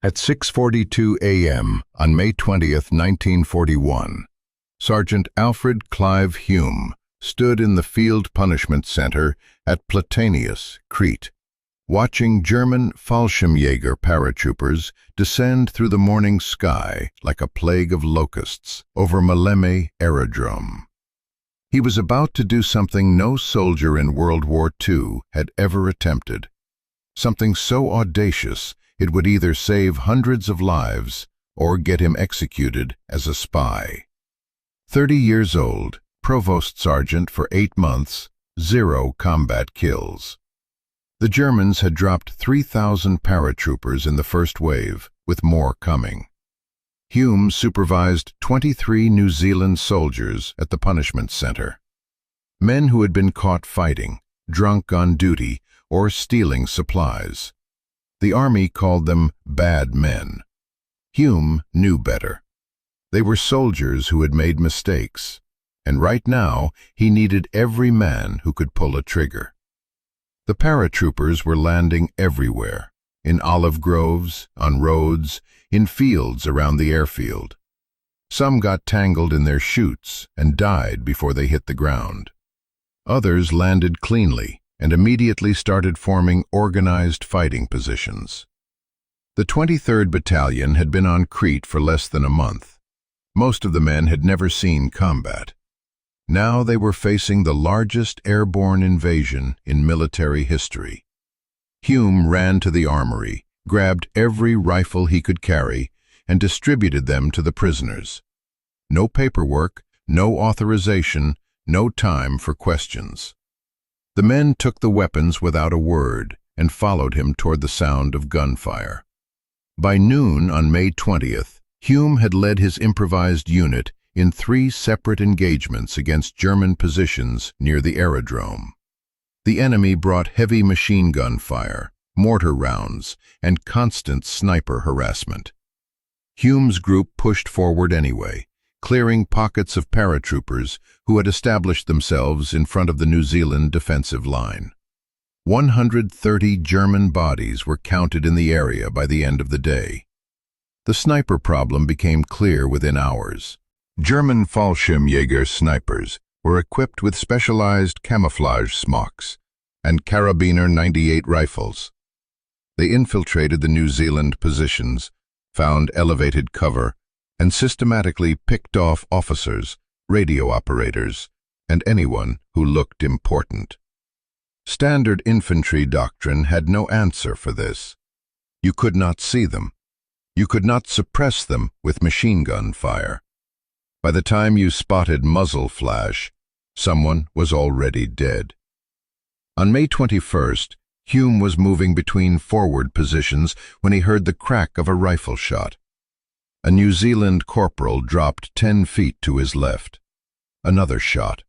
At 6:42 a.m. on May 20th, 1941, Sergeant Alfred Clive Hulme stood in the Field Punishment Center at Platanius, Crete, watching German Fallschirmjäger paratroopers descend through the morning sky like a plague of locusts over Maleme Aerodrome. He was about to do something no soldier in World War II had ever attempted, something so audacious it would either save hundreds of lives or get him executed as a spy. 30 years old, provost sergeant for 8 months, 0 combat kills. The Germans had dropped 3,000 paratroopers in the first wave, with more coming. Hulme supervised 23 New Zealand soldiers at the punishment center. Men who had been caught fighting, drunk on duty, or stealing supplies. The Army called them bad men. Hulme knew better. They were soldiers who had made mistakes, and right now he needed every man who could pull a trigger. The paratroopers were landing everywhere, in olive groves, on roads, in fields around the airfield. Some got tangled in their chutes and died before they hit the ground. Others landed cleanly and immediately started forming organized fighting positions. The 23rd Battalion had been on Crete for less than a month. Most of the men had never seen combat. Now they were facing the largest airborne invasion in military history. Hulme ran to the armory, grabbed every rifle he could carry, and distributed them to the prisoners. No paperwork, no authorization, no time for questions. The men took the weapons without a word and followed him toward the sound of gunfire. By noon on May 20th, Hulme had led his improvised unit in 3 separate engagements against German positions near the aerodrome. The enemy brought heavy machine gun fire, mortar rounds, and constant sniper harassment. Hulme's group pushed forward anyway, clearing pockets of paratroopers who had established themselves in front of the New Zealand defensive line. 130 German bodies were counted in the area by the end of the day. The sniper problem became clear within hours. German Fallschirmjäger snipers were equipped with specialized camouflage smocks and Karabiner 98 rifles. They infiltrated the New Zealand positions, found elevated cover, and systematically picked off officers, radio operators, and anyone who looked important. Standard infantry doctrine had no answer for this. You could not see them. You could not suppress them with machine gun fire. By the time you spotted muzzle flash, someone was already dead. On May 21st, Hulme was moving between forward positions when he heard the crack of a rifle shot. A New Zealand corporal dropped 10 feet to his left. Another shot.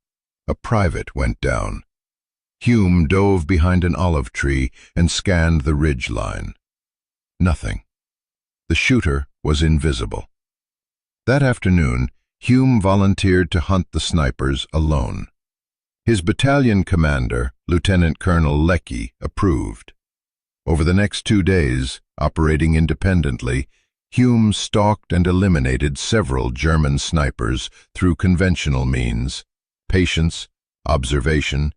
A private went down. Hulme dove behind an olive tree and scanned the ridge line. Nothing. The shooter was invisible. That afternoon, Hulme volunteered to hunt the snipers alone. His battalion commander, Lieutenant Colonel Leckie, approved. Over the next 2 days, operating independently, Hulme stalked and eliminated several German snipers through conventional means: patience, observation,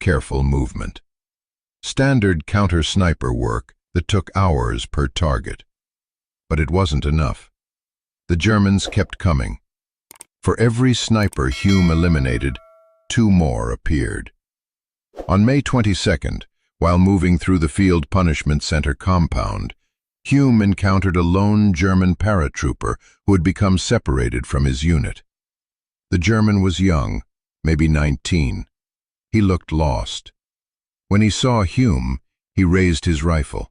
careful movement. Standard counter-sniper work that took hours per target. But it wasn't enough. The Germans kept coming. For every sniper Hulme eliminated, 2 more appeared. On May 22nd, while moving through the Field Punishment Center compound, Hulme encountered a lone German paratrooper who had become separated from his unit. The German was young, maybe 19. He looked lost. When he saw Hulme, he raised his rifle.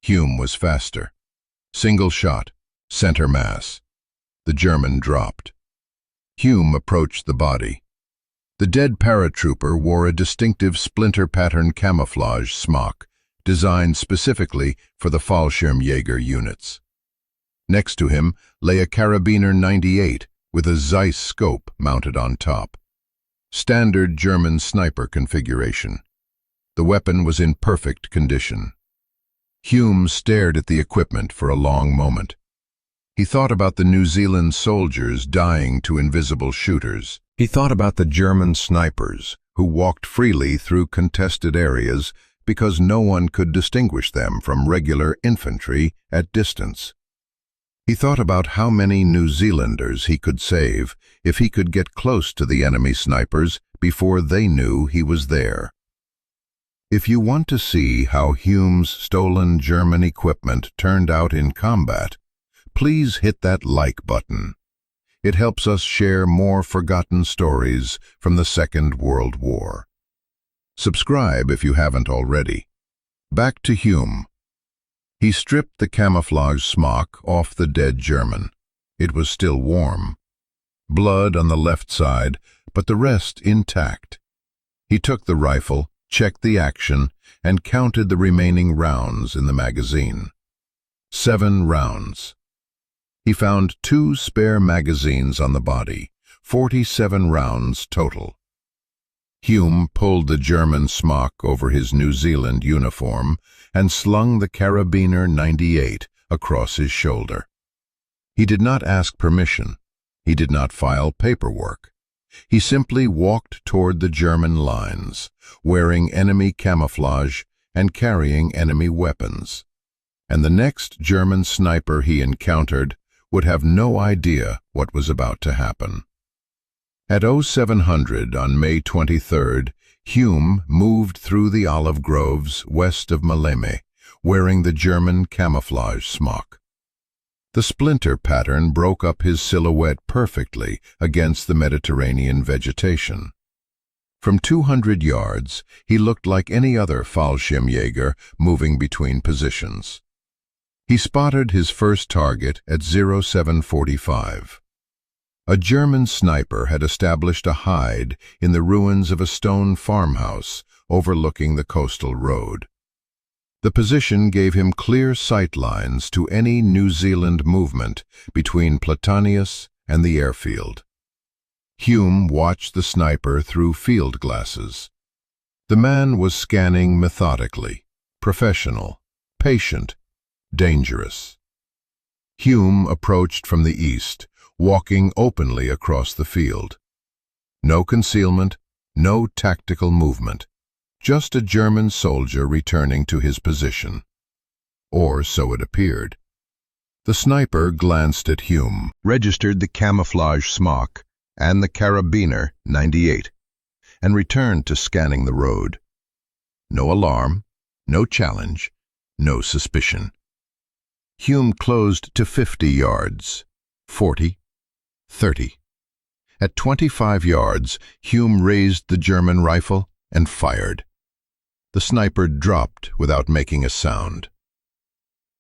Hulme was faster. Single shot, center mass. The German dropped. Hulme approached the body. The dead paratrooper wore a distinctive splinter-pattern camouflage smock, designed specifically for the Fallschirmjäger units. Next to him lay a Karabiner 98 with a Zeiss scope mounted on top. Standard German sniper configuration. The weapon was in perfect condition. Hume stared at the equipment for a long moment. He thought about the New Zealand soldiers dying to invisible shooters. He thought about the German snipers who walked freely through contested areas because no one could distinguish them from regular infantry at distance. He thought about how many New Zealanders he could save if he could get close to the enemy snipers before they knew he was there. If you want to see how Hume's stolen German equipment turned out in combat, please hit that like button. It helps us share more forgotten stories from the Second World War. Subscribe if you haven't already. Back to Hume. He stripped the camouflage smock off the dead German. It was still warm. Blood on the left side, but the rest intact. He took the rifle, checked the action, and counted the remaining rounds in the magazine. 7 rounds. He found 2 spare magazines on the body, 47 rounds total. Hume pulled the German smock over his New Zealand uniform and slung the Karabiner 98 across his shoulder. He did not ask permission. He did not file paperwork. He simply walked toward the German lines, wearing enemy camouflage and carrying enemy weapons. And the next German sniper he encountered would have no idea what was about to happen. At 0700 on May 23rd, Hume moved through the olive groves west of Maleme, wearing the German camouflage smock. The splinter pattern broke up his silhouette perfectly against the Mediterranean vegetation. From 200 yards, he looked like any other Fallschirmjäger moving between positions. He spotted his first target at 0745. A German sniper had established a hide in the ruins of a stone farmhouse overlooking the coastal road. The position gave him clear sight lines to any New Zealand movement between Platanius and the airfield. Hume watched the sniper through field glasses. The man was scanning methodically, professional, patient, dangerous. Hume approached from the east, walking openly across the field. No concealment, no tactical movement. Just a German soldier returning to his position. Or so it appeared. The sniper glanced at Hume, registered the camouflage smock and the Karabiner 98, and returned to scanning the road. No alarm, no challenge, no suspicion. Hume closed to 50 yards, 40, 30. At 25 yards, Hume raised the German rifle and fired. The sniper dropped without making a sound.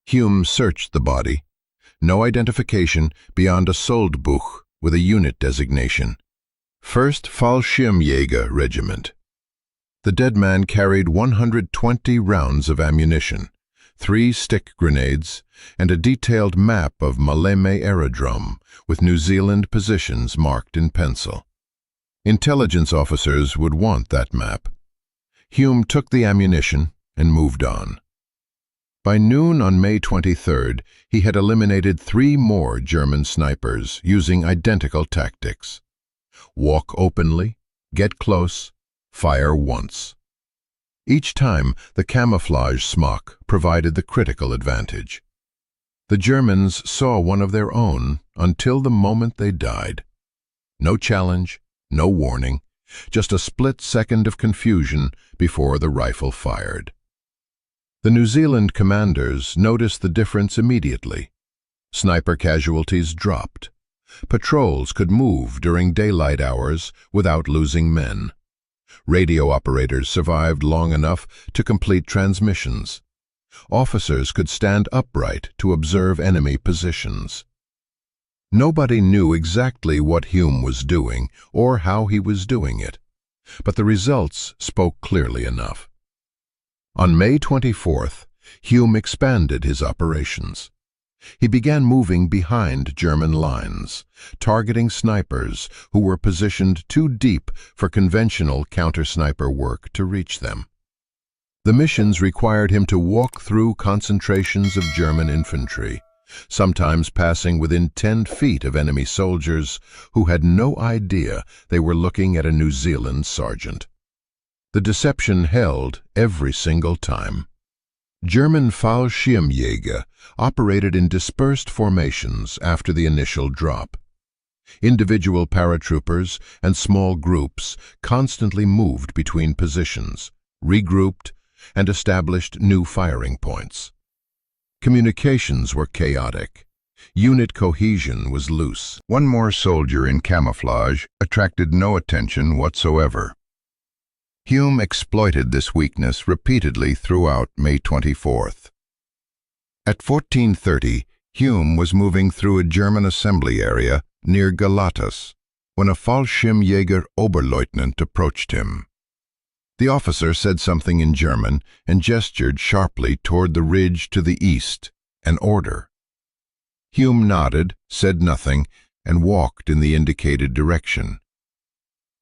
Hume searched the body. No identification beyond a Soldbuch with a unit designation. 1st Fallschirmjäger Regiment. The dead man carried 120 rounds of ammunition, 3 stick grenades, and a detailed map of Maleme Aerodrome with New Zealand positions marked in pencil. Intelligence officers would want that map. Hume took the ammunition and moved on. By noon on May 23rd, he had eliminated 3 more German snipers using identical tactics. Walk openly, get close, fire once. Each time, the camouflage smock provided the critical advantage. The Germans saw one of their own until the moment they died. No challenge, no warning, just a split second of confusion before the rifle fired. The New Zealand commanders noticed the difference immediately. Sniper casualties dropped. Patrols could move during daylight hours without losing men. Radio operators survived long enough to complete transmissions. Officers could stand upright to observe enemy positions. Nobody knew exactly what Hume was doing or how he was doing it, but the results spoke clearly enough. On May 24th, Hume expanded his operations. He began moving behind German lines, targeting snipers who were positioned too deep for conventional counter-sniper work to reach them. The missions required him to walk through concentrations of German infantry, sometimes passing within 10 feet of enemy soldiers who had no idea they were looking at a New Zealand sergeant. The deception held every single time. German Fallschirmjäger operated in dispersed formations after the initial drop. Individual paratroopers and small groups constantly moved between positions, regrouped, and established new firing points. Communications were chaotic. Unit cohesion was loose. One more soldier in camouflage attracted no attention whatsoever. Hulme exploited this weakness repeatedly throughout May 24th. At 14:30, Hulme was moving through a German assembly area near Galatas when a Fallschirmjäger Oberleutnant approached him. The officer said something in German and gestured sharply toward the ridge to the east, an order. Hulme nodded, said nothing, and walked in the indicated direction.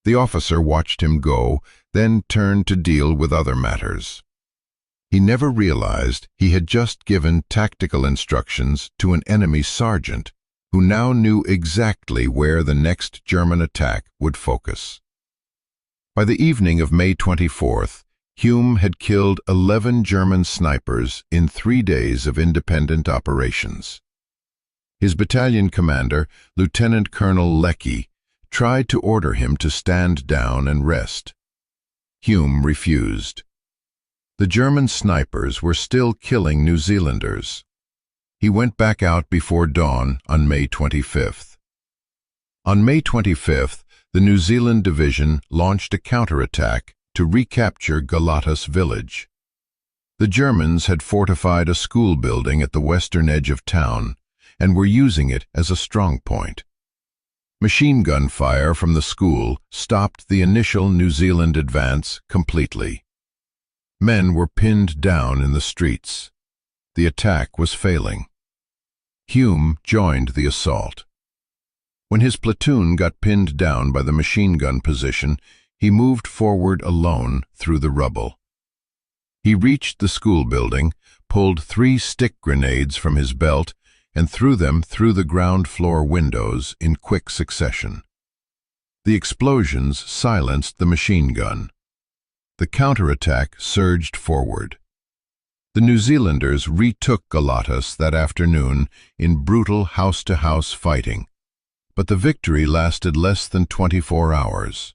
The officer watched him go, then turned to deal with other matters. He never realized he had just given tactical instructions to an enemy sergeant who now knew exactly where the next German attack would focus. By the evening of May 24th, Hulme had killed 11 German snipers in 3 days of independent operations. His battalion commander, Lieutenant Colonel Leckie, tried to order him to stand down and rest. Hulme refused. The German snipers were still killing New Zealanders. He went back out before dawn on May 25th. On May 25th, the New Zealand Division launched a counterattack to recapture Galatas village. The Germans had fortified a school building at the western edge of town and were using it as a strong point. Machine gun fire from the school stopped the initial New Zealand advance completely. Men were pinned down in the streets. The attack was failing. Hulme joined the assault. When his platoon got pinned down by the machine gun position, he moved forward alone through the rubble. He reached the school building, pulled 3 stick grenades from his belt, and threw them through the ground floor windows in quick succession. The explosions silenced the machine gun. The counterattack surged forward. The New Zealanders retook Galatas that afternoon in brutal house-to-house fighting, but the victory lasted less than 24 hours.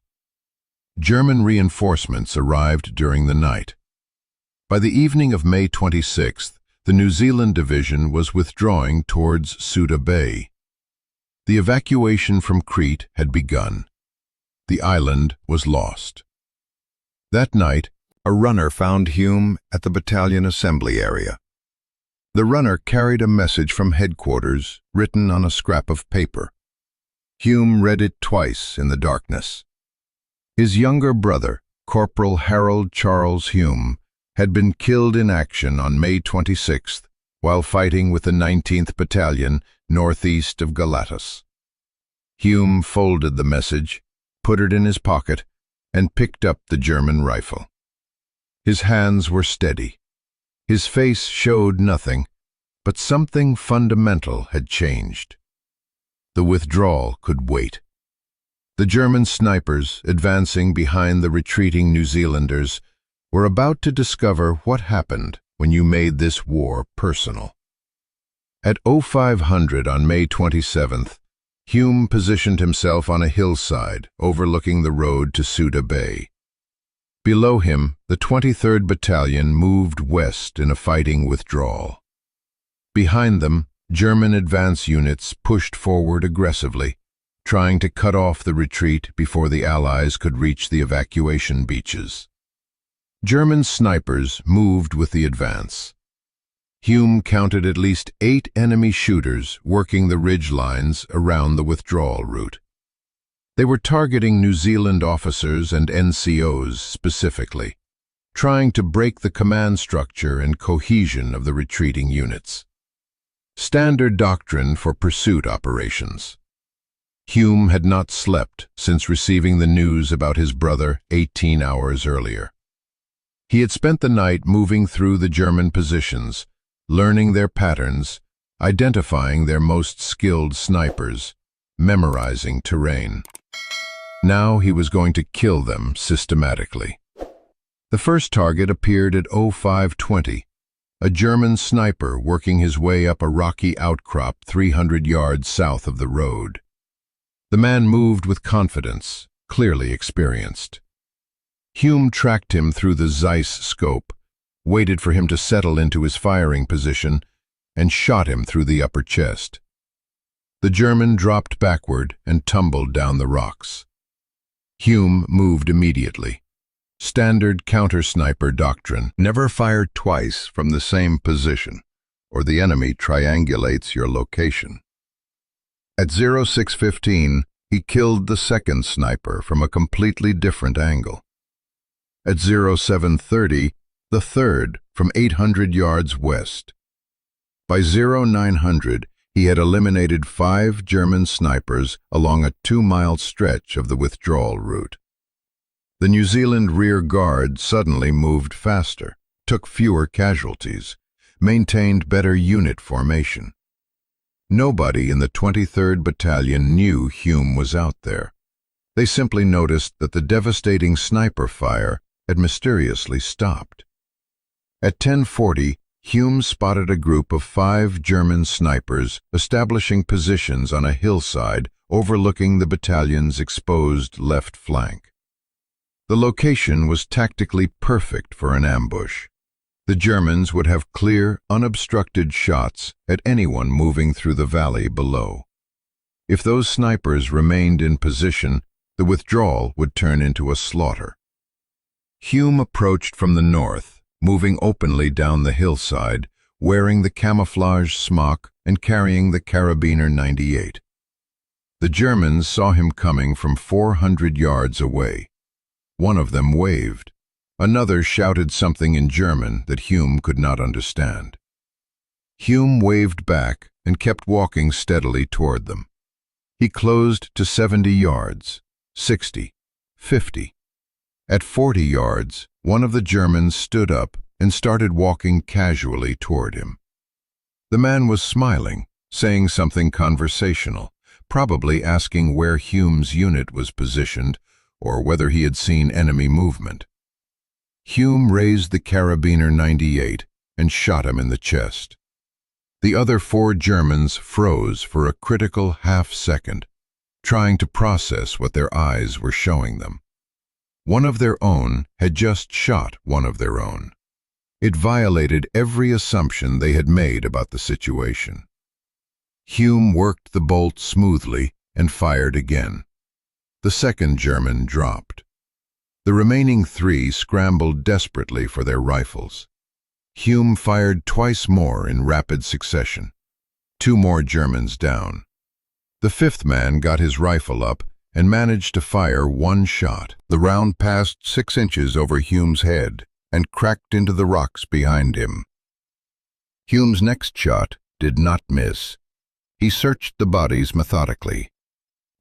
German reinforcements arrived during the night. By the evening of May 26th, the New Zealand Division was withdrawing towards Suda Bay. The evacuation from Crete had begun. The island was lost. That night, a runner found Hulme at the battalion assembly area. The runner carried a message from headquarters written on a scrap of paper. Hulme read it twice in the darkness. His younger brother, Corporal Harold Charles Hulme, had been killed in action on May 26th while fighting with the 19th Battalion northeast of Galatas. Hulme folded the message, put it in his pocket, and picked up the German rifle. His hands were steady. His face showed nothing, but something fundamental had changed. The withdrawal could wait. The German snipers, advancing behind the retreating New Zealanders, were about to discover what happened when you made this war personal. At 0500 on May 27th, Hulme positioned himself on a hillside overlooking the road to Suda Bay. Below him, the 23rd Battalion moved west in a fighting withdrawal. Behind them, German advance units pushed forward aggressively, trying to cut off the retreat before the Allies could reach the evacuation beaches. German snipers moved with the advance. Hulme counted at least 8 enemy shooters working the ridge lines around the withdrawal route. They were targeting New Zealand officers and NCOs specifically, trying to break the command structure and cohesion of the retreating units. Standard doctrine for pursuit operations. Hulme had not slept since receiving the news about his brother 18 hours earlier. He had spent the night moving through the German positions, learning their patterns, identifying their most skilled snipers, memorizing terrain. Now he was going to kill them systematically. The first target appeared at 0520, a German sniper working his way up a rocky outcrop 300 yards south of the road. The man moved with confidence, clearly experienced. Hulme tracked him through the Zeiss scope, waited for him to settle into his firing position, and shot him through the upper chest. The German dropped backward and tumbled down the rocks. Hulme moved immediately. Standard counter-sniper doctrine: never fire twice from the same position, or the enemy triangulates your location. At 0615, he killed the second sniper from a completely different angle. At 0730, the third from 800 yards west. By 0900, he had eliminated 5 German snipers along a 2-mile stretch of the withdrawal route. The New Zealand rear guard suddenly moved faster, took fewer casualties, maintained better unit formation. Nobody in the 23rd Battalion knew Hulme was out there. They simply noticed that the devastating sniper fire had mysteriously stopped. At 10:40, Hulme spotted a group of 5 German snipers establishing positions on a hillside overlooking the battalion's exposed left flank. The location was tactically perfect for an ambush. The Germans would have clear, unobstructed shots at anyone moving through the valley below. If those snipers remained in position, the withdrawal would turn into a slaughter. Hulme approached from the north, moving openly down the hillside, wearing the camouflage smock and carrying the Karabiner 98. The Germans saw him coming from 400 yards away. One of them waved. Another shouted something in German that Hulme could not understand. Hulme waved back and kept walking steadily toward them. He closed to 70 yards, 60, 50. At 40 yards, one of the Germans stood up and started walking casually toward him. The man was smiling, saying something conversational, probably asking where Hulme's unit was positioned or whether he had seen enemy movement. Hulme raised the Karabiner 98 and shot him in the chest. The other 4 Germans froze for a critical half-second, trying to process what their eyes were showing them. One of their own had just shot one of their own. It violated every assumption they had made about the situation. Hulme worked the bolt smoothly and fired again. The second German dropped. The remaining 3 scrambled desperately for their rifles. Hulme fired twice more in rapid succession. 2 more Germans down. The 5th man got his rifle up and managed to fire 1 shot. The round passed 6 inches over Hulme's head and cracked into the rocks behind him. Hulme's next shot did not miss. He searched the bodies methodically.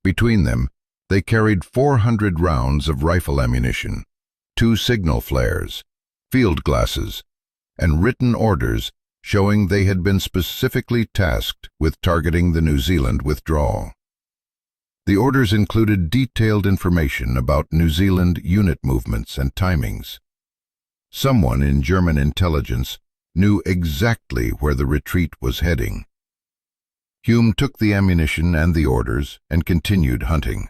Between them, they carried 400 rounds of rifle ammunition, 2 signal flares, field glasses, and written orders showing they had been specifically tasked with targeting the New Zealand withdrawal. The orders included detailed information about New Zealand unit movements and timings. Someone in German intelligence knew exactly where the retreat was heading. Hulme took the ammunition and the orders and continued hunting.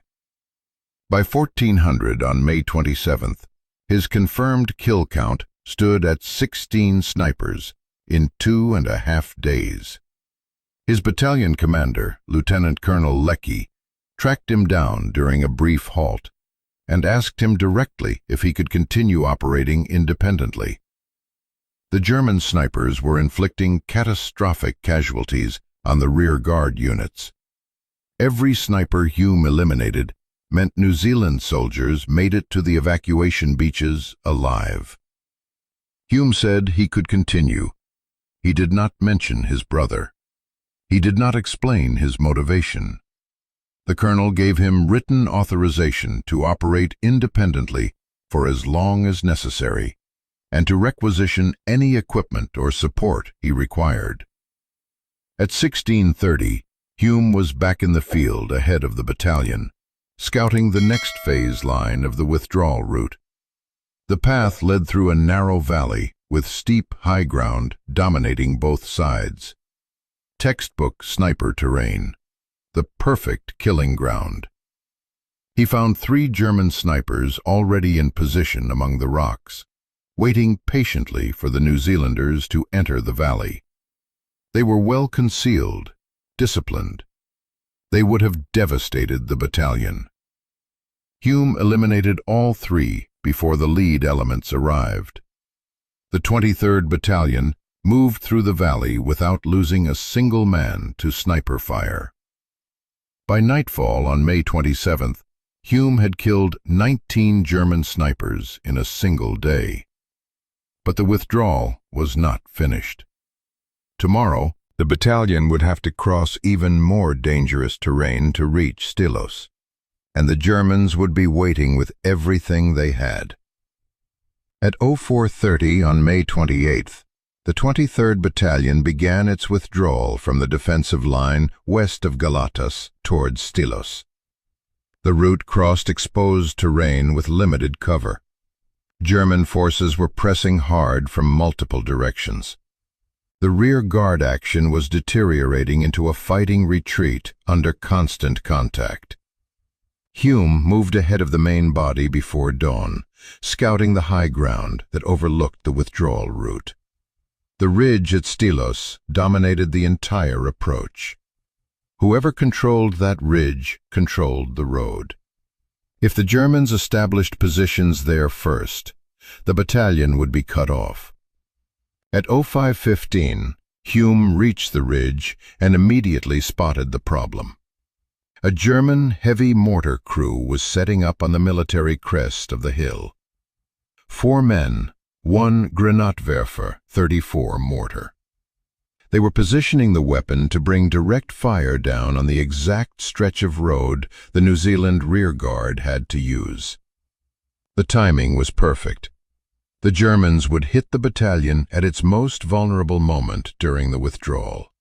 By 1400 on May 27th, his confirmed kill count stood at 16 snipers in 2.5 days. His battalion commander, Lieutenant Colonel Leckie, tracked him down during a brief halt and asked him directly if he could continue operating independently. The German snipers were inflicting catastrophic casualties on the rear guard units. Every sniper Hulme eliminated meant New Zealand soldiers made it to the evacuation beaches alive. Hulme said he could continue. He did not mention his brother. He did not explain his motivation. The colonel gave him written authorization to operate independently for as long as necessary, and to requisition any equipment or support he required. At 16:30, Hulme was back in the field ahead of the battalion, scouting the next phase line of the withdrawal route. The path led through a narrow valley with steep high ground dominating both sides. Textbook sniper terrain, the perfect killing ground. He found 3 German snipers already in position among the rocks, waiting patiently for the New Zealanders to enter the valley. They were well concealed, disciplined. They would have devastated the battalion. Hulme eliminated all 3 before the lead elements arrived. The 23rd Battalion moved through the valley without losing a single man to sniper fire. By nightfall on May 27th, Hulme had killed 19 German snipers in a single day. But the withdrawal was not finished. Tomorrow, the battalion would have to cross even more dangerous terrain to reach Stylos, and the Germans would be waiting with everything they had. At 04:30 on May 28th, the 23rd Battalion began its withdrawal from the defensive line west of Galatas towards Stylos. The route crossed exposed terrain with limited cover. German forces were pressing hard from multiple directions. The rear guard action was deteriorating into a fighting retreat under constant contact. Hulme moved ahead of the main body before dawn, scouting the high ground that overlooked the withdrawal route. The ridge at Stylos dominated the entire approach. Whoever controlled that ridge controlled the road. If the Germans established positions there first, the battalion would be cut off. At 05:15, Hulme reached the ridge and immediately spotted the problem. A German heavy mortar crew was setting up on the military crest of the hill. 4 men, 1 Granatwerfer 34 mortar. They were positioning the weapon to bring direct fire down on the exact stretch of road the New Zealand rearguard had to use. The timing was perfect. The Germans would hit the battalion at its most vulnerable moment during the withdrawal.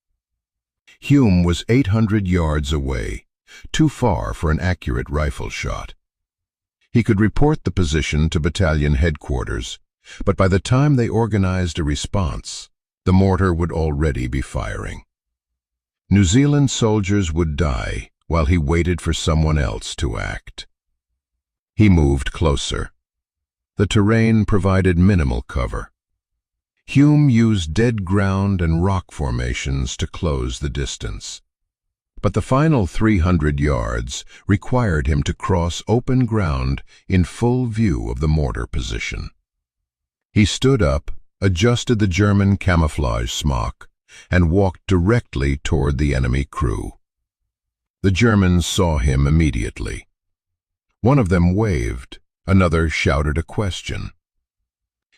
Hulme was 800 yards away, too far for an accurate rifle shot. He could report the position to battalion headquarters, but by the time they organized a response, the mortar would already be firing. New Zealand soldiers would die while he waited for someone else to act. He moved closer. The terrain provided minimal cover. Hulme used dead ground and rock formations to close the distance. But the final 300 yards required him to cross open ground in full view of the mortar position. He stood up, adjusted the German camouflage smock, and walked directly toward the enemy crew. The Germans saw him immediately. One of them waved, another shouted a question.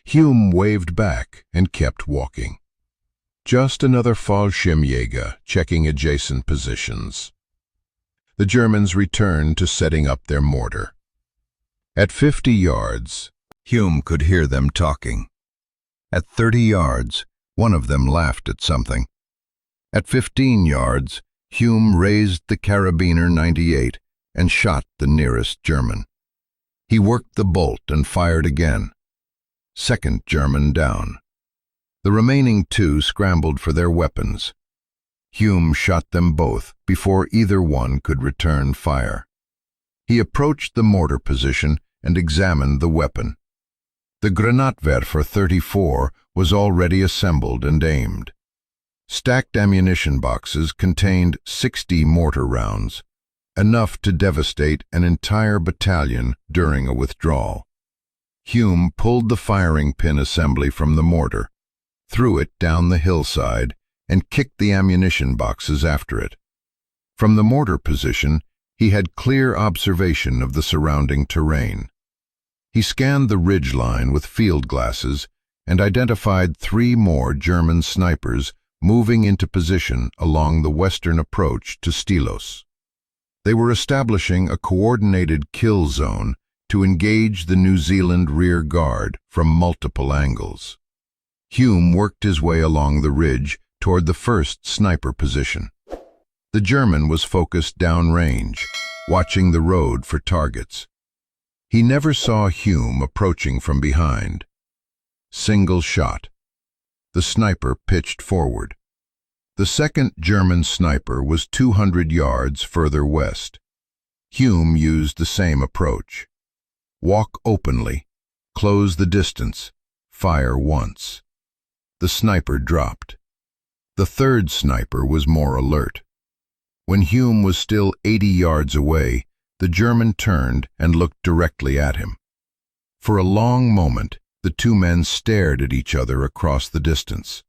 Hulme waved back and kept walking. Just another Fallschirmjäger checking adjacent positions. The Germans returned to setting up their mortar. At 50 yards, Hulme could hear them talking. At 30 yards, one of them laughed at something. At 15 yards, Hulme raised the Karabiner 98 and shot the nearest German. He worked the bolt and fired again. Second German down. The remaining 2 scrambled for their weapons. Hulme shot them both before either one could return fire. He approached the mortar position and examined the weapon. The Granatwerfer 34 was already assembled and aimed. Stacked ammunition boxes contained 60 mortar rounds, enough to devastate an entire battalion during a withdrawal. Hulme pulled the firing pin assembly from the mortar, threw it down the hillside, and kicked the ammunition boxes after it. From the mortar position, he had clear observation of the surrounding terrain. He scanned the ridgeline with field glasses and identified 3 more German snipers moving into position along the western approach to Stylos. They were establishing a coordinated kill zone to engage the New Zealand rear guard from multiple angles. Hulme worked his way along the ridge toward the first sniper position. The German was focused downrange, watching the road for targets. He never saw Hulme approaching from behind. Single shot. The sniper pitched forward. The second German sniper was 200 yards further west. Hulme used the same approach. Walk openly, close the distance, fire once. The sniper dropped. The third sniper was more alert. When Hulme was still 80 yards away, the German turned and looked directly at him. For a long moment, the two men stared at each other across the distance.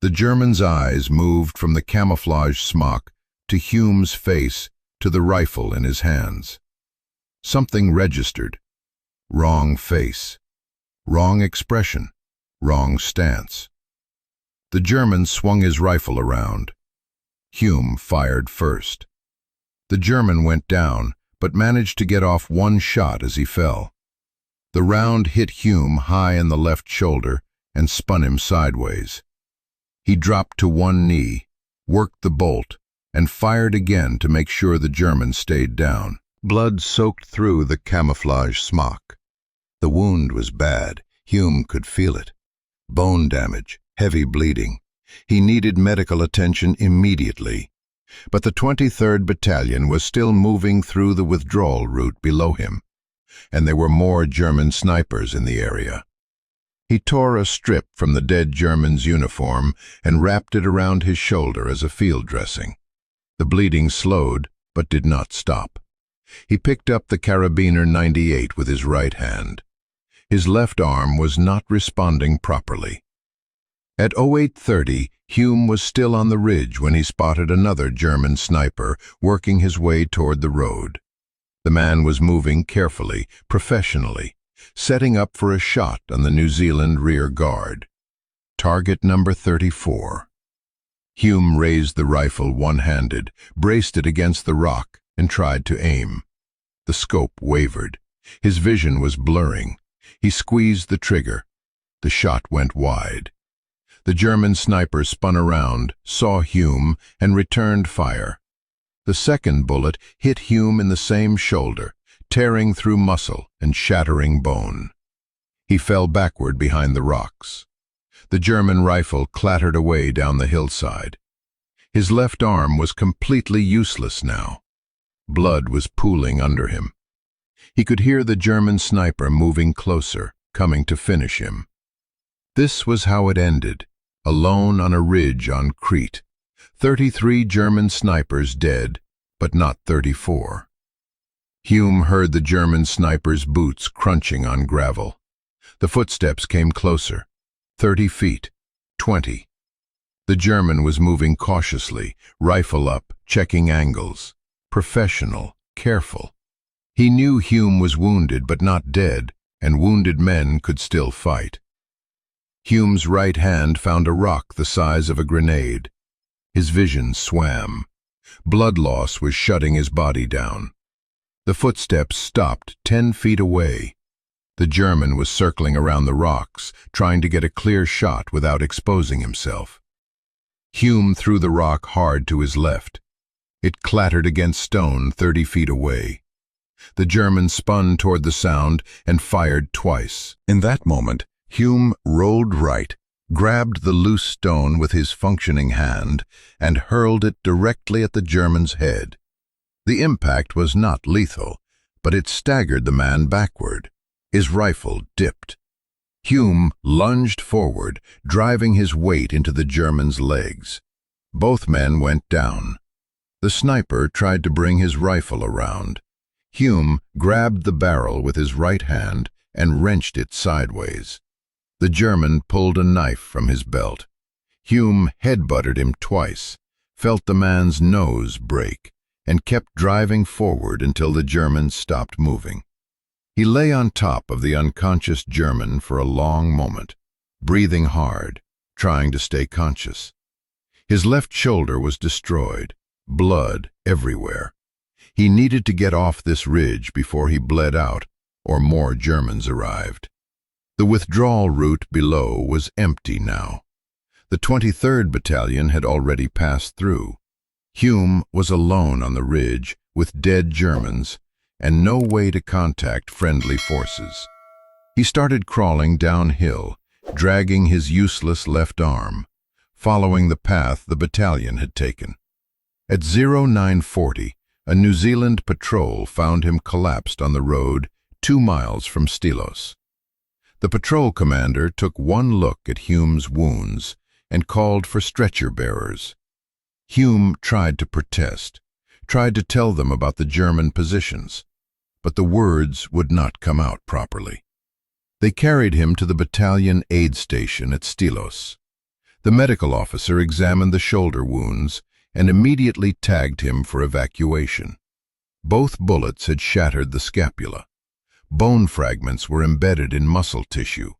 The German's eyes moved from the camouflage smock to Hulme's face to the rifle in his hands. Something registered. Wrong face. Wrong expression. Wrong stance. The German swung his rifle around. Hulme fired first. The German went down, but managed to get off one shot as he fell. The round hit Hulme high in the left shoulder and spun him sideways. He dropped to one knee, worked the bolt, and fired again to make sure the German stayed down. Blood soaked through the camouflage smock. The wound was bad. Hulme could feel it. Bone damage, heavy bleeding. He needed medical attention immediately. But the 23rd Battalion was still moving through the withdrawal route below him, and there were more German snipers in the area. He tore a strip from the dead German's uniform and wrapped it around his shoulder as a field dressing. The bleeding slowed, but did not stop. He picked up the Karabiner 98 with his right hand. His left arm was not responding properly. At 08:30, Hulme was still on the ridge when he spotted another German sniper working his way toward the road. The man was moving carefully, professionally, setting up for a shot on the New Zealand rear guard. Target number 34. Hulme raised the rifle one-handed, braced it against the rock, and tried to aim. The scope wavered. His vision was blurring. He squeezed the trigger. The shot went wide. The German sniper spun around, saw Hulme, and returned fire. The second bullet hit Hulme in the same shoulder, tearing through muscle and shattering bone. He fell backward behind the rocks. The German rifle clattered away down the hillside. His left arm was completely useless now. Blood was pooling under him. He could hear the German sniper moving closer, coming to finish him. This was how it ended. Alone on a ridge on Crete, 33 German snipers dead, but not 34. Hulme heard the German sniper's boots crunching on gravel. The footsteps came closer. 30 feet, 20. The German was moving cautiously, rifle up, checking angles. Professional, careful. He knew Hulme was wounded but not dead, and wounded men could still fight. Hulme's right hand found a rock the size of a grenade. His vision swam. Blood loss was shutting his body down. The footsteps stopped 10 feet away. The German was circling around the rocks, trying to get a clear shot without exposing himself. Hulme threw the rock hard to his left. It clattered against stone 30 feet away. The German spun toward the sound and fired twice. In that moment, Hulme rolled right, grabbed the loose stone with his functioning hand, and hurled it directly at the German's head. The impact was not lethal, but it staggered the man backward. His rifle dipped. Hulme lunged forward, driving his weight into the German's legs. Both men went down. The sniper tried to bring his rifle around. Hulme grabbed the barrel with his right hand and wrenched it sideways. The German pulled a knife from his belt. Hulme headbutted him twice, felt the man's nose break, and kept driving forward until the German stopped moving. He lay on top of the unconscious German for a long moment, breathing hard, trying to stay conscious. His left shoulder was destroyed, blood everywhere. He needed to get off this ridge before he bled out, or more Germans arrived. The withdrawal route below was empty now. The 23rd Battalion had already passed through. Hulme was alone on the ridge with dead Germans and no way to contact friendly forces. He started crawling downhill, dragging his useless left arm, following the path the battalion had taken. At 0940, a New Zealand patrol found him collapsed on the road 2 miles from Stylos. The patrol commander took one look at Hulme's wounds and called for stretcher bearers. Hulme tried to protest, tried to tell them about the German positions, but the words would not come out properly. They carried him to the battalion aid station at Stylos. The medical officer examined the shoulder wounds and immediately tagged him for evacuation. Both bullets had shattered the scapula. Bone fragments were embedded in muscle tissue.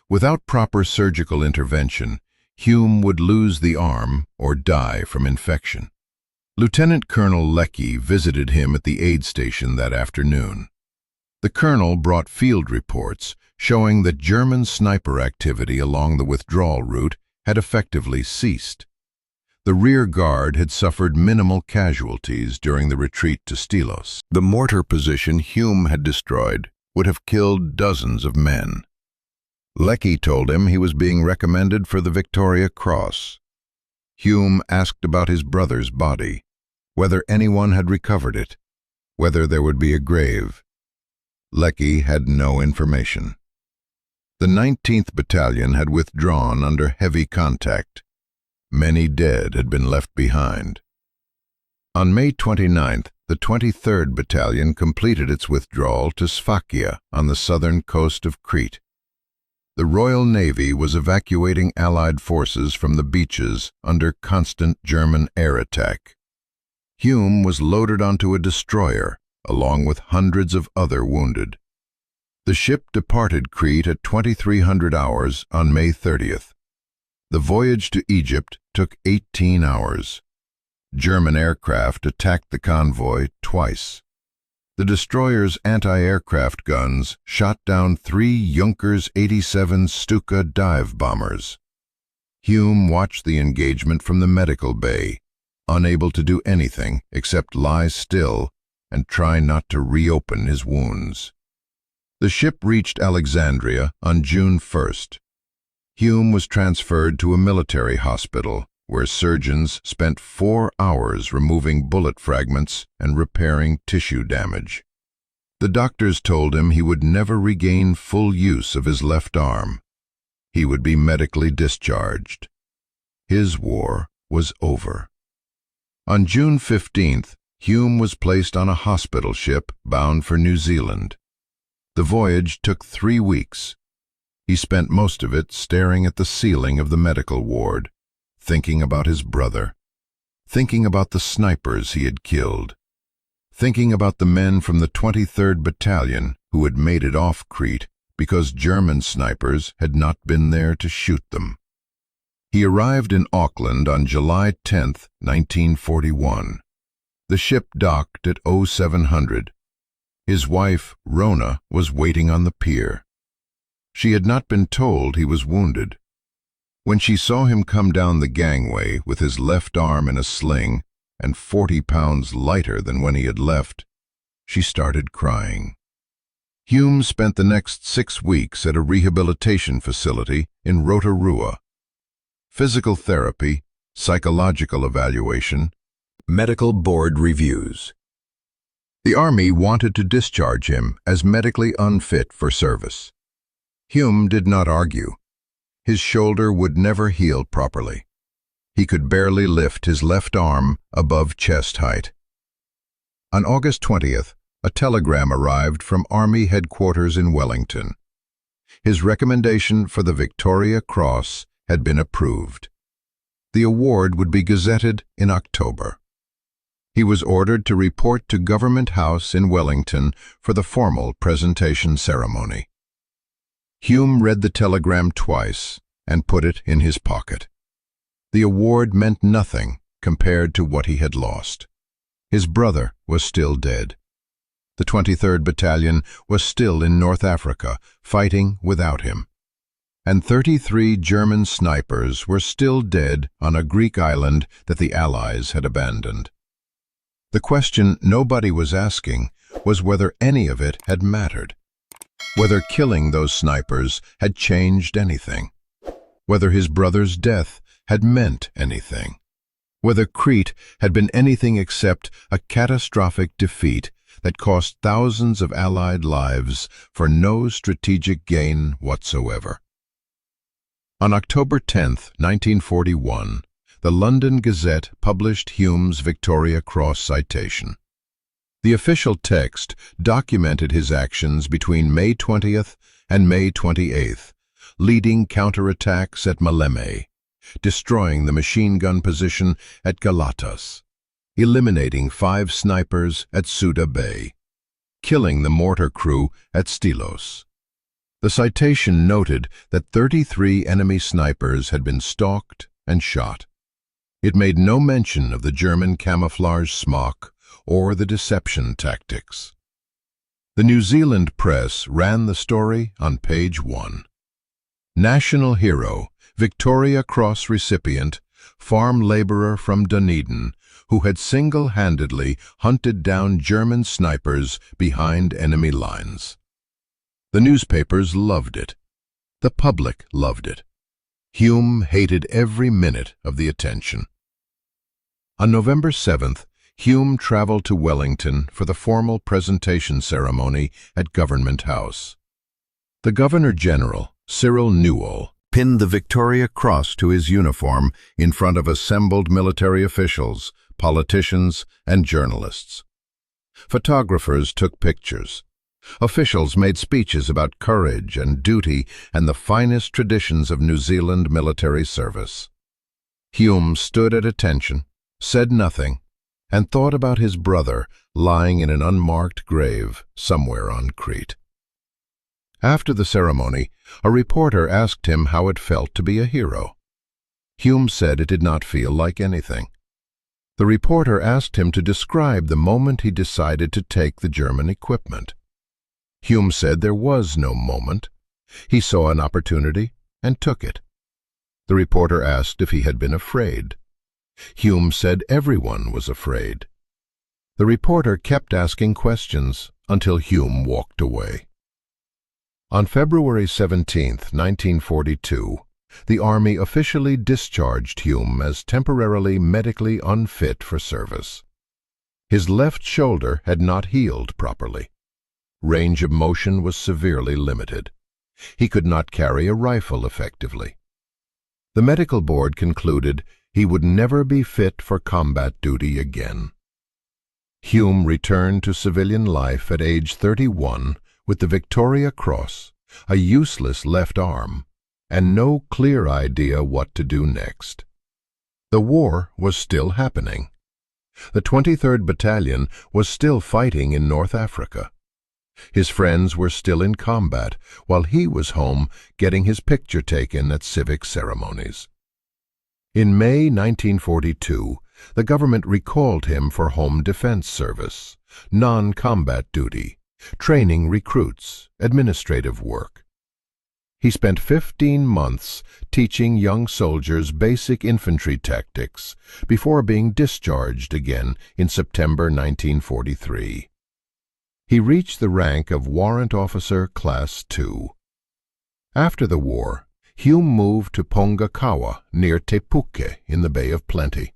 Without proper surgical intervention, Hulme would lose the arm or die from infection. Lieutenant Colonel Leckie visited him at the aid station that afternoon. The colonel brought field reports showing that German sniper activity along the withdrawal route had effectively ceased. The rear guard had suffered minimal casualties during the retreat to Stylos. The mortar position Hulme had destroyed would have killed dozens of men. Leckie told him he was being recommended for the Victoria Cross. Hulme asked about his brother's body, whether anyone had recovered it, whether there would be a grave. Leckie had no information. The 19th Battalion had withdrawn under heavy contact. Many dead had been left behind. On May 29th, the 23rd Battalion completed its withdrawal to Sfakia on the southern coast of Crete. The Royal Navy was evacuating Allied forces from the beaches under constant German air attack. Hulme was loaded onto a destroyer, along with hundreds of other wounded. The ship departed Crete at 2300 hours on May 30th. The voyage to Egypt took 18 hours. German aircraft attacked the convoy twice. The destroyer's anti-aircraft guns shot down 3 Junkers 87 Stuka dive bombers. Hulme watched the engagement from the medical bay, unable to do anything except lie still and try not to reopen his wounds. The ship reached Alexandria on June 1st. Hulme was transferred to a military hospital where surgeons spent 4 hours removing bullet fragments and repairing tissue damage. The doctors told him he would never regain full use of his left arm. He would be medically discharged. His war was over. On June 15th, Hulme was placed on a hospital ship bound for New Zealand. The voyage took 3 weeks. He spent most of it staring at the ceiling of the medical ward, thinking about his brother, thinking about the snipers he had killed, thinking about the men from the 23rd Battalion who had made it off Crete because German snipers had not been there to shoot them. He arrived in Auckland on July 10, 1941. The ship docked at 0700. His wife, Rona, was waiting on the pier. She had not been told he was wounded. When she saw him come down the gangway with his left arm in a sling and 40 pounds lighter than when he had left, she started crying. Hulme spent the next 6 weeks at a rehabilitation facility in Rotorua. Physical therapy, psychological evaluation, medical board reviews. The Army wanted to discharge him as medically unfit for service. Hulme did not argue. His shoulder would never heal properly. He could barely lift his left arm above chest height. On August 20th, a telegram arrived from Army headquarters in Wellington. His recommendation for the Victoria Cross had been approved. The award would be gazetted in October. He was ordered to report to Government House in Wellington for the formal presentation ceremony. Hulme read the telegram twice and put it in his pocket. The award meant nothing compared to what he had lost. His brother was still dead. The 23rd Battalion was still in North Africa, fighting without him. And 33 German snipers were still dead on a Greek island that the Allies had abandoned. The question nobody was asking was whether any of it had mattered, whether killing those snipers had changed anything, whether his brother's death had meant anything, whether Crete had been anything except a catastrophic defeat that cost thousands of Allied lives for no strategic gain whatsoever. On October 10, 1941, the London Gazette published Hulme's Victoria Cross citation. The official text documented his actions between May 20th and May 28th, leading counterattacks at Maleme, destroying the machine gun position at Galatas, eliminating 5 snipers at Suda Bay, killing the mortar crew at Stylos. The citation noted that 33 enemy snipers had been stalked and shot. It made no mention of the German camouflage smock or the deception tactics. The New Zealand press ran the story on page 1. National hero, Victoria Cross recipient, farm laborer from Dunedin, who had single-handedly hunted down German snipers behind enemy lines. The newspapers loved it. The public loved it. Hulme hated every minute of the attention. On November 7th, Hulme traveled to Wellington for the formal presentation ceremony at Government House. The Governor-General, Cyril Newall, pinned the Victoria Cross to his uniform in front of assembled military officials, politicians, and journalists. Photographers took pictures. Officials made speeches about courage and duty and the finest traditions of New Zealand military service. Hulme stood at attention, said nothing, and thought about his brother lying in an unmarked grave somewhere on Crete. After the ceremony, a reporter asked him how it felt to be a hero. Hulme said it did not feel like anything. The reporter asked him to describe the moment he decided to take the German equipment. Hulme said there was no moment. He saw an opportunity and took it. The reporter asked if he had been afraid. Hulme said everyone was afraid. The reporter kept asking questions until Hulme walked away. On February 17, 1942, the Army officially discharged Hulme as temporarily medically unfit for service. His left shoulder had not healed properly. Range of motion was severely limited. He could not carry a rifle effectively. The medical board concluded he would never be fit for combat duty again. Hulme returned to civilian life at age 31 with the Victoria Cross, a useless left arm, and no clear idea what to do next. The war was still happening. The 23rd Battalion was still fighting in North Africa. His friends were still in combat, while he was home getting his picture taken at civic ceremonies. In May 1942, the government recalled him for home defense service, non-combat duty, training recruits, administrative work. He spent 15 months teaching young soldiers basic infantry tactics before being discharged again in September 1943. He reached the rank of Warrant Officer Class II. After the war, Hulme moved to Pongakawa near Te Puke in the Bay of Plenty.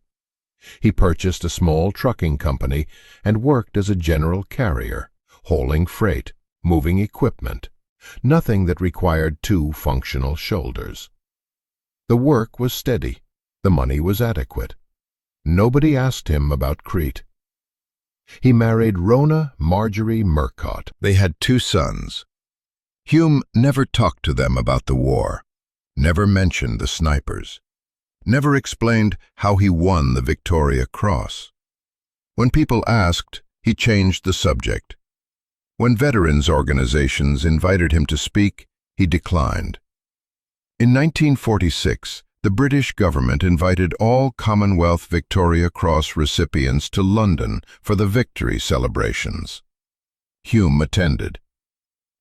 He purchased a small trucking company and worked as a general carrier, hauling freight, moving equipment, nothing that required 2 functional shoulders. The work was steady. The money was adequate. Nobody asked him about Crete. He married Rona Marjorie Murcott. They had 2 sons. Hulme never talked to them about the war, never mentioned the snipers, never explained how he won the Victoria Cross. When people asked, he changed the subject. When veterans organizations invited him to speak, he declined. In 1946, the British government invited all Commonwealth Victoria Cross recipients to London for the victory celebrations. Hulme attended.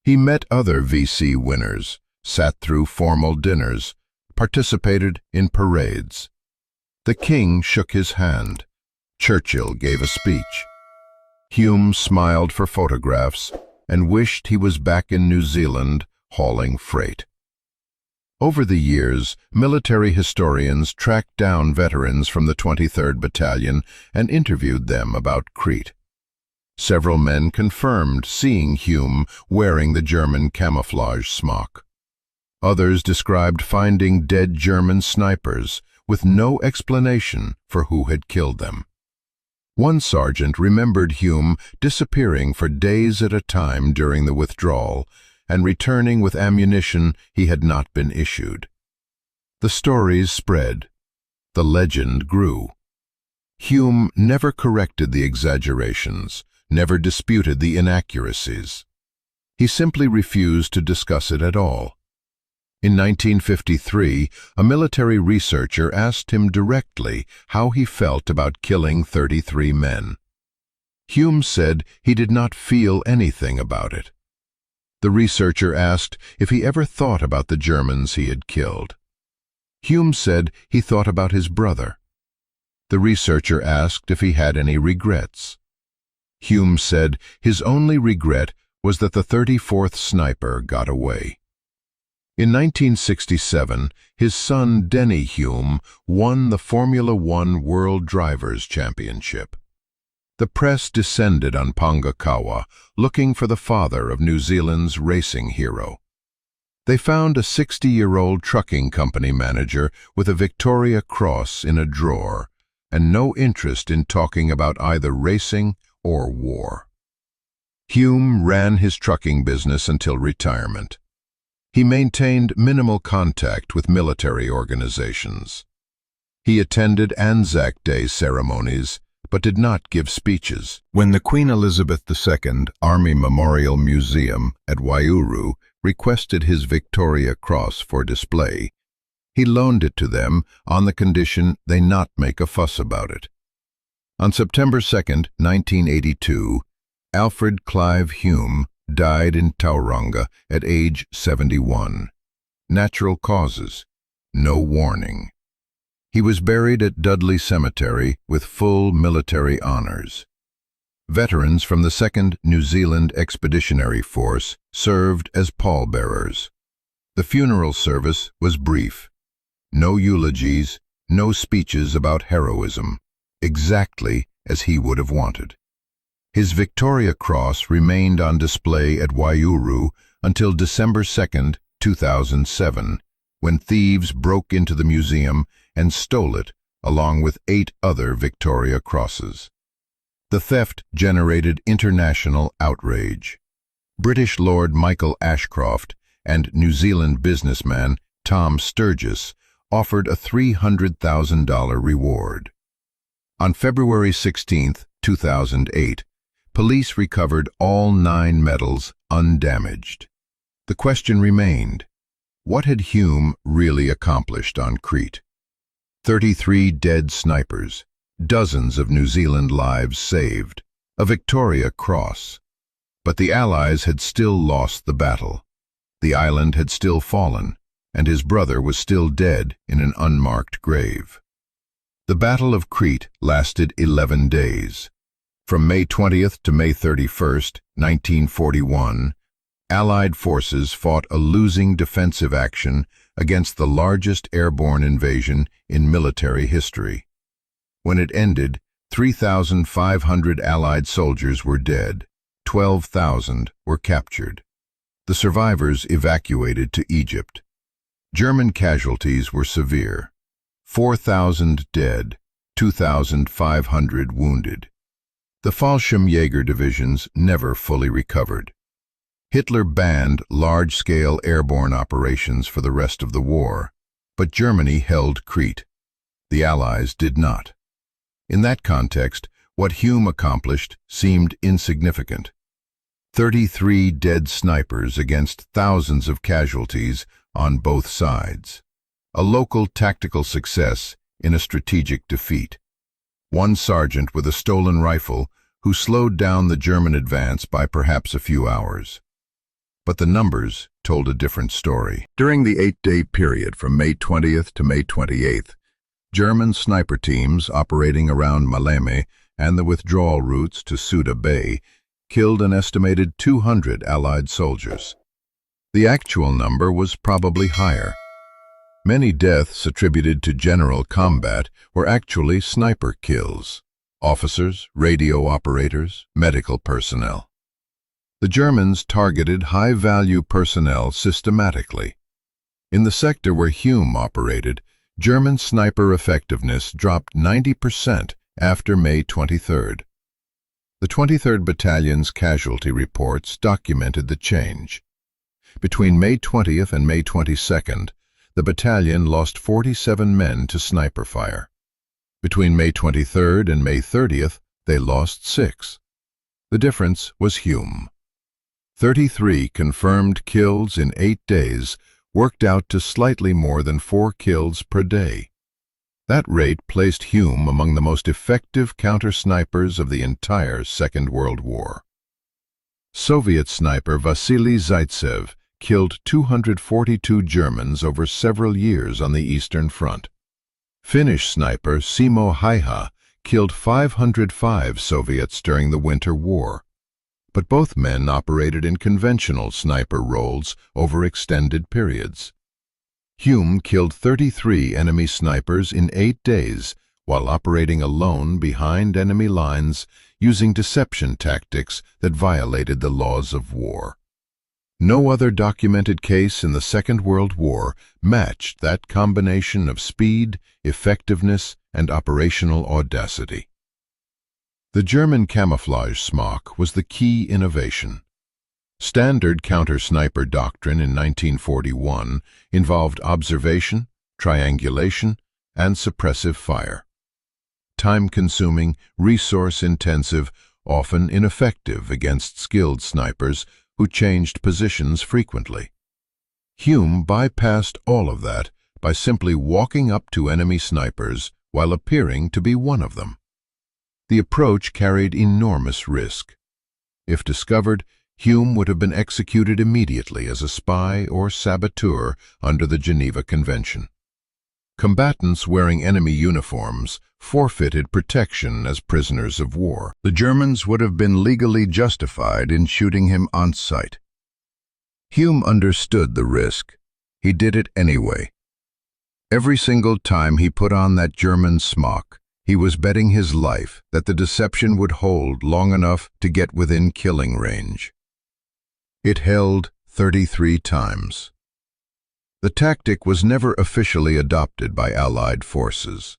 He met other VC winners, sat through formal dinners, participated in parades. The king shook his hand. Churchill gave a speech. Hulme smiled for photographs and wished he was back in New Zealand hauling freight. Over the years, military historians tracked down veterans from the 23rd Battalion and interviewed them about Crete. Several men confirmed seeing Hulme wearing the German camouflage smock. Others described finding dead German snipers with no explanation for who had killed them. One sergeant remembered Hulme disappearing for days at a time during the withdrawal and returning with ammunition he had not been issued. The stories spread. The legend grew. Hulme never corrected the exaggerations, never disputed the inaccuracies. He simply refused to discuss it at all. In 1953, a military researcher asked him directly how he felt about killing 33 men. Hulme said he did not feel anything about it. The researcher asked if he ever thought about the Germans he had killed. Hulme said he thought about his brother. The researcher asked if he had any regrets. Hulme said his only regret was that the 34th sniper got away. In 1967, his son Denny Hulme won the Formula One World Drivers' Championship. The press descended on Pongakawa, looking for the father of New Zealand's racing hero. They found a 60-year-old trucking company manager with a Victoria Cross in a drawer and no interest in talking about either racing or war. Hulme ran his trucking business until retirement. He maintained minimal contact with military organizations. He attended Anzac Day ceremonies, but did not give speeches. When the Queen Elizabeth II Army Memorial Museum at Waiouru requested his Victoria Cross for display, he loaned it to them on the condition they not make a fuss about it. On September 2, 1982, Alfred Clive Hulme died in Tauranga at age 71. Natural causes, no warning. He was buried at Dudley Cemetery with full military honors. Veterans from the 2nd New Zealand Expeditionary Force served as pallbearers. The funeral service was brief. No eulogies, no speeches about heroism, exactly as he would have wanted. His Victoria Cross remained on display at Waiouru until December 2, 2007, when thieves broke into the museum and stole it along with 8 other Victoria Crosses. The theft generated international outrage. British Lord Michael Ashcroft and New Zealand businessman Tom Sturgis offered a $300,000 reward. On February 16, 2008, police recovered all 9 medals undamaged. The question remained, what had Hulme really accomplished on Crete? 33 dead snipers, dozens of New Zealand lives saved, a Victoria Cross. But the Allies had still lost the battle. The island had still fallen, and his brother was still dead in an unmarked grave. The Battle of Crete lasted 11 days. From May 20th to May 31st, 1941, Allied forces fought a losing defensive action against the largest airborne invasion in military history. When it ended, 3,500 Allied soldiers were dead, 12,000 were captured. The survivors evacuated to Egypt. German casualties were severe. 4,000 dead, 2,500 wounded. The Fallschirmjäger divisions never fully recovered. Hitler banned large-scale airborne operations for the rest of the war, but Germany held Crete. The Allies did not. In that context, what Hulme accomplished seemed insignificant. 33 dead snipers against thousands of casualties on both sides. A local tactical success in a strategic defeat. One sergeant with a stolen rifle who slowed down the German advance by perhaps a few hours. But the numbers told a different story. During the 8-day period from May 20th to May 28th, German sniper teams operating around Maleme and the withdrawal routes to Suda Bay killed an estimated 200 Allied soldiers. The actual number was probably higher. Many deaths attributed to general combat were actually sniper kills: officers, radio operators, medical personnel. The Germans targeted high-value personnel systematically. In the sector where Hulme operated, German sniper effectiveness dropped 90% after May 23rd. The 23rd Battalion's casualty reports documented the change. Between May 20th and May 22nd, the battalion lost 47 men to sniper fire. Between May 23rd and May 30th, they lost 6. The difference was Hulme. 33 confirmed kills in 8 days worked out to slightly more than 4 kills per day. That rate placed Hulme among the most effective counter-snipers of the entire Second World War. Soviet sniper Vasily Zaitsev killed 242 Germans over several years on the Eastern Front. Finnish sniper Simo Haiha killed 505 Soviets during the Winter War. But both men operated in conventional sniper roles over extended periods. Hulme killed 33 enemy snipers in 8 days while operating alone behind enemy lines using deception tactics that violated the laws of war. No other documented case in the Second World War matched that combination of speed, effectiveness, and operational audacity. The German camouflage smock was the key innovation. Standard counter-sniper doctrine in 1941 involved observation, triangulation, and suppressive fire. Time-consuming, resource-intensive, often ineffective against skilled snipers who changed positions frequently. Hulme bypassed all of that by simply walking up to enemy snipers while appearing to be one of them. The approach carried enormous risk. If discovered, Hulme would have been executed immediately as a spy or saboteur under the Geneva Convention. Combatants wearing enemy uniforms forfeited protection as prisoners of war. The Germans would have been legally justified in shooting him on sight. Hulme understood the risk. He did it anyway. Every single time he put on that German smock, he was betting his life that the deception would hold long enough to get within killing range. It held 33 times. The tactic was never officially adopted by Allied forces.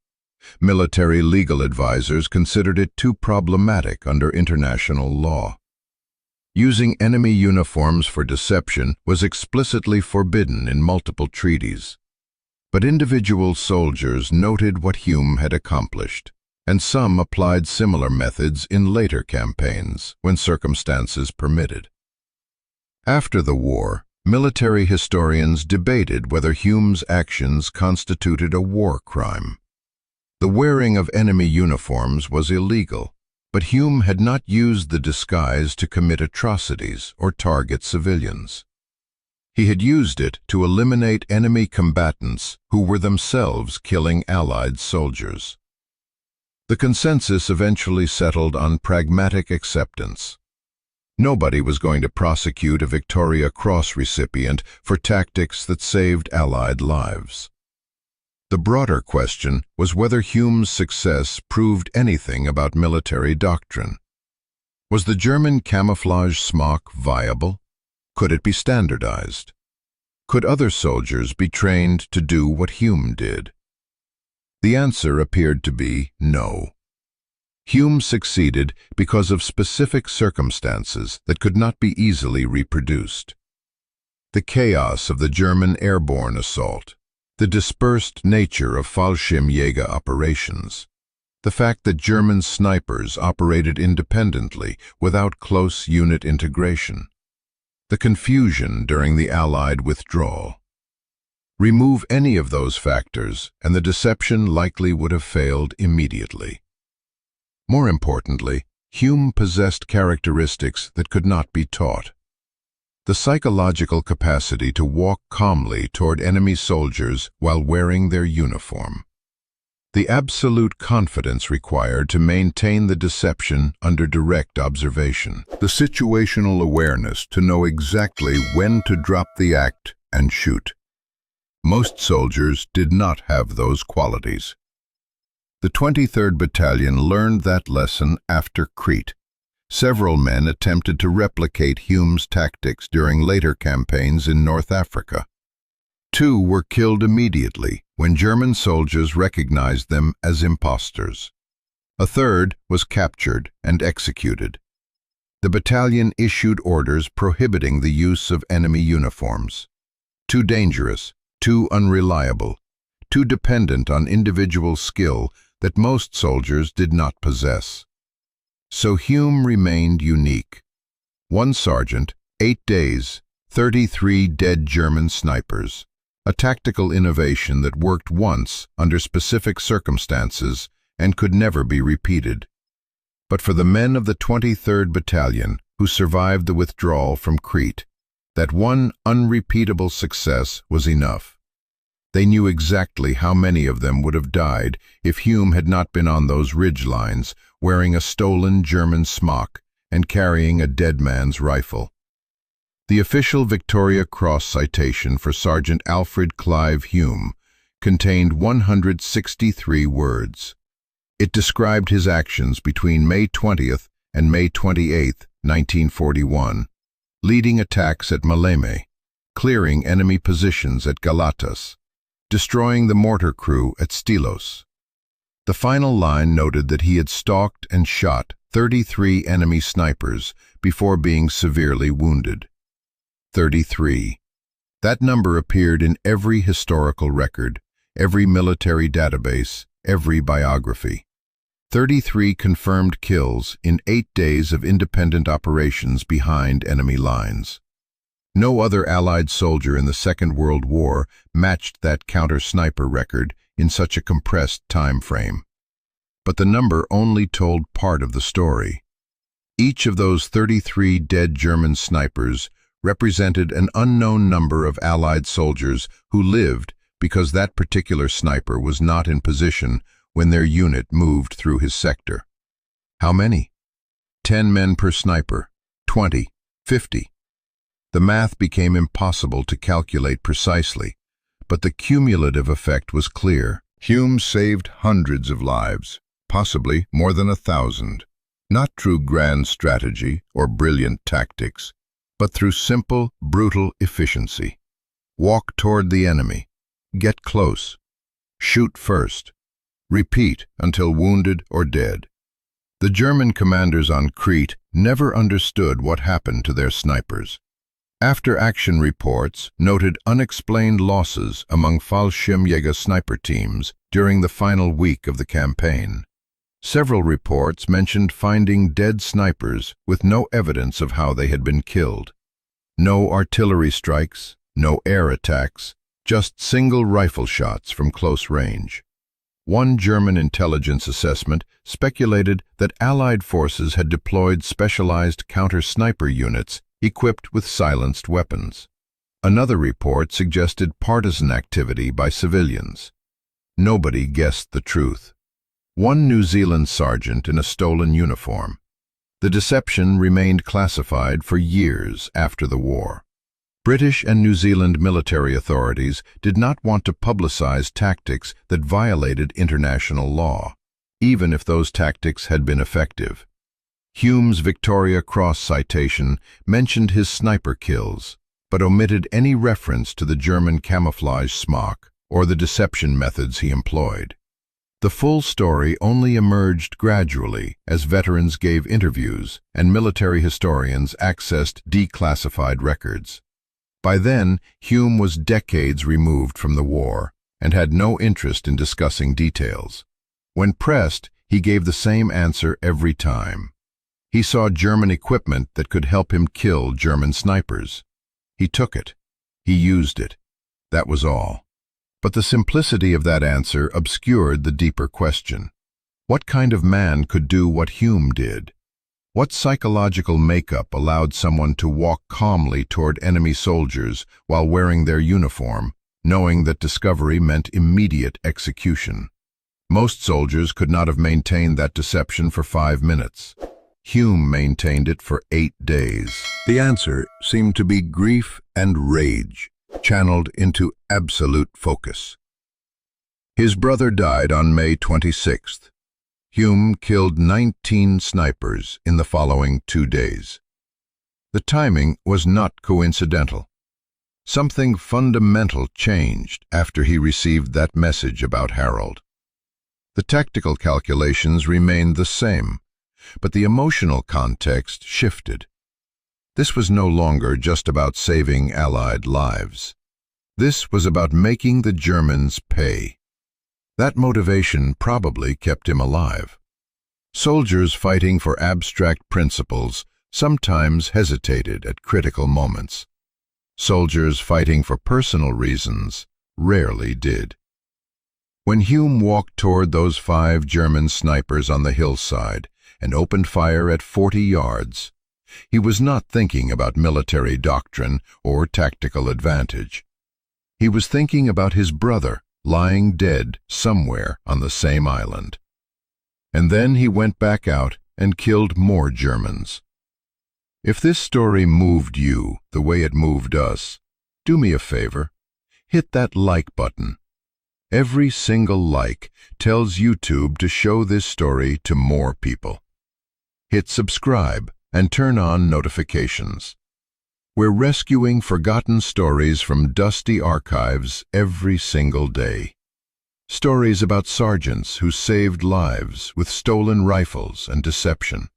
Military legal advisors considered it too problematic under international law. Using enemy uniforms for deception was explicitly forbidden in multiple treaties. But individual soldiers noted what Hulme had accomplished, and some applied similar methods in later campaigns when circumstances permitted. After the war, military historians debated whether Hulme's actions constituted a war crime. The wearing of enemy uniforms was illegal, but Hulme had not used the disguise to commit atrocities or target civilians. He had used it to eliminate enemy combatants who were themselves killing Allied soldiers. The consensus eventually settled on pragmatic acceptance. Nobody was going to prosecute a Victoria Cross recipient for tactics that saved Allied lives. The broader question was whether Hulme's success proved anything about military doctrine. Was the German camouflage smock viable? Could it be standardized? Could other soldiers be trained to do what Hulme did? The answer appeared to be no. Hulme succeeded because of specific circumstances that could not be easily reproduced. The chaos of the German airborne assault, the dispersed nature of Fallschirmjäger operations, the fact that German snipers operated independently without close unit integration, the confusion during the Allied withdrawal. Remove any of those factors, and the deception likely would have failed immediately. More importantly, Hulme possessed characteristics that could not be taught. The psychological capacity to walk calmly toward enemy soldiers while wearing their uniform. The absolute confidence required to maintain the deception under direct observation. The situational awareness to know exactly when to drop the act and shoot. Most soldiers did not have those qualities. The 23rd Battalion learned that lesson after Crete. Several men attempted to replicate Hulme's tactics during later campaigns in North Africa. 2 were killed immediately when German soldiers recognized them as impostors. A 3rd was captured and executed. The battalion issued orders prohibiting the use of enemy uniforms. Too dangerous, too unreliable, too dependent on individual skill that most soldiers did not possess. So Hulme remained unique. 1 sergeant, 8 days, 33 dead German snipers. A tactical innovation that worked once under specific circumstances and could never be repeated. But for the men of the 23rd Battalion who survived the withdrawal from Crete, that one unrepeatable success was enough. They knew exactly how many of them would have died if Hulme had not been on those ridge lines, wearing a stolen German smock and carrying a dead man's rifle. The official Victoria Cross citation for Sergeant Alfred Clive Hulme contained 163 words. It described his actions between May 20th and May 28th, 1941, leading attacks at Maleme, clearing enemy positions at Galatas, destroying the mortar crew at Stylos. The final line noted that he had stalked and shot 33 enemy snipers before being severely wounded. 33. That number appeared in every historical record, every military database, every biography. 33 confirmed kills in 8 days of independent operations behind enemy lines. No other Allied soldier in the Second World War matched that counter-sniper record in such a compressed time frame. But the number only told part of the story. Each of those 33 dead German snipers represented an unknown number of Allied soldiers who lived because that particular sniper was not in position when their unit moved through his sector. How many? 10 men per sniper, 20, 50. The math became impossible to calculate precisely, but the cumulative effect was clear. Hulme saved hundreds of lives, possibly more than 1,000, not through grand strategy or brilliant tactics, but through simple, brutal efficiency. Walk toward the enemy, get close, shoot first, repeat until wounded or dead. The German commanders on Crete never understood what happened to their snipers. After-action reports noted unexplained losses among Fallschirmjäger sniper teams during the final week of the campaign. Several reports mentioned finding dead snipers with no evidence of how they had been killed. No artillery strikes, no air attacks, just single rifle shots from close range. One German intelligence assessment speculated that Allied forces had deployed specialized counter-sniper units equipped with silenced weapons. Another report suggested partisan activity by civilians. Nobody guessed the truth. One New Zealand sergeant in a stolen uniform. The deception remained classified for years after the war. British and New Zealand military authorities did not want to publicize tactics that violated international law, even if those tactics had been effective. Hulme's Victoria Cross citation mentioned his sniper kills, but omitted any reference to the German camouflage smock or the deception methods he employed. The full story only emerged gradually as veterans gave interviews and military historians accessed declassified records. By then, Hulme was decades removed from the war and had no interest in discussing details. When pressed, he gave the same answer every time. He saw German equipment that could help him kill German snipers. He took it. He used it. That was all. But the simplicity of that answer obscured the deeper question. What kind of man could do what Hulme did? What psychological makeup allowed someone to walk calmly toward enemy soldiers while wearing their uniform, knowing that discovery meant immediate execution? Most soldiers could not have maintained that deception for 5 minutes. Hume maintained it for 8 days. The answer seemed to be grief and rage, channeled into absolute focus. His brother died on May 26th. Hume killed 19 snipers in the following 2 days. The timing was not coincidental. Something fundamental changed after he received that message about Harold. The tactical calculations remained the same, but the emotional context shifted. This was no longer just about saving Allied lives. This was about making the Germans pay. That motivation probably kept him alive. Soldiers fighting for abstract principles sometimes hesitated at critical moments. Soldiers fighting for personal reasons rarely did. When Hume walked toward those 5 German snipers on the hillside and opened fire at 40 yards, he was not thinking about military doctrine or tactical advantage. He was thinking about his brother lying dead somewhere on the same island. And then he went back out and killed more Germans. If this story moved you the way it moved us, do me a favor, hit that like button. Every single like tells YouTube to show this story to more people. Hit subscribe and turn on notifications. We're rescuing forgotten stories from dusty archives every single day. Stories about sergeants who saved lives with stolen rifles and deception.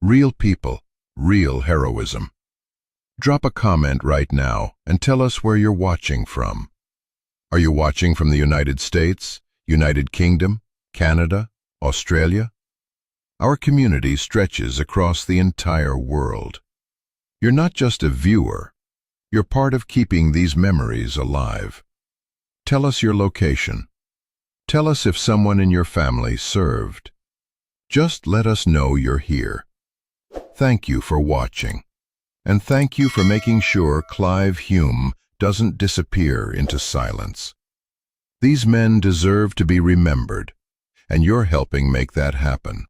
Real people, real heroism. Drop a comment right now and tell us where you're watching from. Are you watching from the United States, United Kingdom, Canada, Australia? Our community stretches across the entire world. You're not just a viewer, you're part of keeping these memories alive. Tell us your location. Tell us if someone in your family served. Just let us know you're here. Thank you for watching, and thank you for making sure Clive Hulme doesn't disappear into silence. These men deserve to be remembered, and you're helping make that happen.